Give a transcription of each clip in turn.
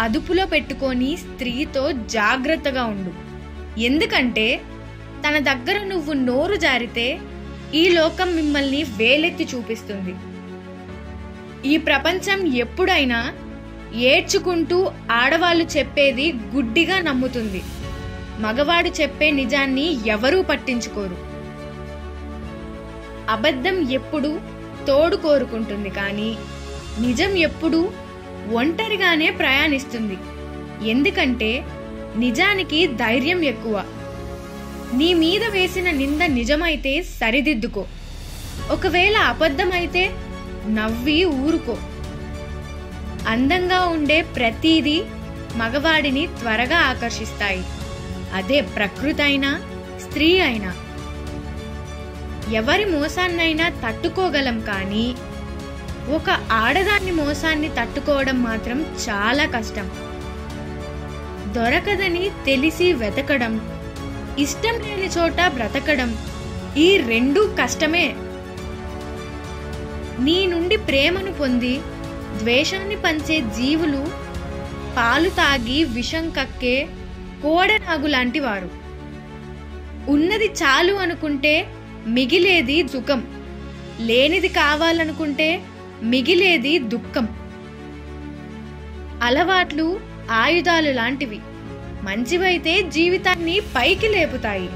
అదుపులో పెట్టుకొని స్త్రీతో జాగ్రత్తగా ఉండు. ఎందుకంటే తన దగ్గర నువ్వు నోరు జారితే ఈ లోకం మిమ్మల్ని వేలెత్తి చూపిస్తుంది. ఈ ప్రపంచం ఎప్పుడైనా ఏడ్చుకుంటూ ఆడవాళ్ళు చెప్పేది గుడ్డిగా నమ్ముతుంది. మగవాడు చెప్పే నిజాన్ని ఎవరూ పట్టించుకోరు. అబద్ధం ఎప్పుడు తోడు కోరుకుంటుంది, కానీ నిజం ఎప్పుడు ఒంటరిగానే ప్రయాణిస్తుంది. ఎందుకంటే నిజానికి ధైర్యం ఎక్కువ. నీ మీద వేసిన నింద నిజమైతే సరిదిద్దుకో, ఒకవేళ అబద్ధమైతే నవ్వి ఊరుకో. అందంగా ఉండే ప్రతిదీ మగవాడిని త్వరగా ఆకర్షిస్తాయి. అదే ప్రకృతి అయినా స్త్రీ అయినా. ఎవరి మోసాన్నైనా తట్టుకోగలం, కానీ ఒక ఆడదాని మోసాన్ని తట్టుకోవడం మాత్రం చాలా కష్టం. దొరకదని తెలిసి వెతకడం, ఇష్టం లేని చోట బ్రతకడం, ఈ రెండూ కష్టమే. నీ నుండి ప్రేమను పొంది ద్వేషాన్ని పంచే జీవులు పాలు తాగి విషం కక్కే కోడనాగు లాంటి వారు. ఉన్నది చాలు అనుకుంటే మిగిలేది సుఖం, లేనిది కావాలనుకుంటే మిగిలేది దుఃఖం. అలవాట్లు ఆయుధాలు లాంటివి. మంచివైతే జీవితాన్ని పైకి లేపుతాయి,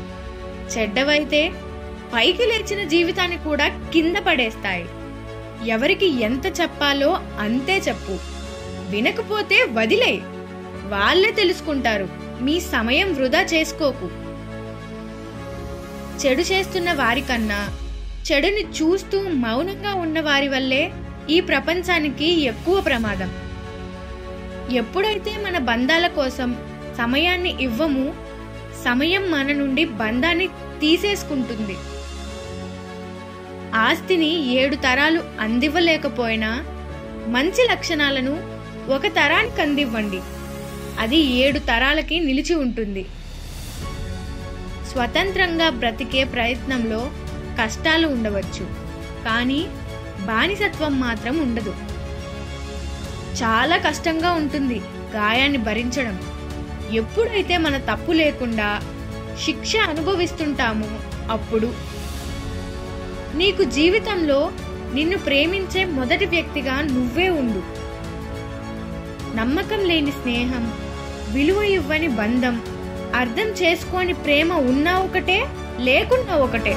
చెడ్డవైతే పైకి లేచిన జీవితాన్ని కూడా కింద పడేస్తాయి. ఎవరికి ఎంత చెప్పాలో అంతే చెప్పు, వినకపోతే వదిలే, వాళ్ళే తెలుసుకుంటారు. మీ సమయం వృధా చేసుకోకు. చెడు చేస్తున్న వారికన్నా చెడుని చూస్తూ మౌనంగా ఉన్న వారి వల్లే ఈ ప్రపంచానికి ఎక్కువ ప్రమాదం. ఎప్పుడైతే మన బంధాల కోసం సమయాన్ని ఇవ్వము, సమయం మన నుండి బంధాన్ని తీసేసుకుంటుంది. ఆస్తిని 7 తరాలు అందివ్వలేకపోయినా మంచి లక్షణాలను 1 తరానికి అందివ్వండి, అది 7 తరాలకి నిలిచి ఉంటుంది. స్వతంత్రంగా బ్రతికే ప్రయత్నంలో కష్టాలు ఉండవచ్చు, కానీ బానిసత్వం మాత్రం ఉండదు. చాలా కష్టంగా ఉంటుంది గాయాన్ని భరించడం. ఎప్పుడైతే మన తప్పు లేకుండా శిక్ష అనుభవిస్తుంటామో అప్పుడు. నీకు జీవితంలో నిన్ను ప్రేమించే మొదటి వ్యక్తిగా నువ్వే ఉండు. నమ్మకం లేని స్నేహం, విలువ ఇవ్వని బంధం, అర్థం చేసుకోని ప్రేమ ఉన్నా ఒకటే, లేకున్నా ఒకటే.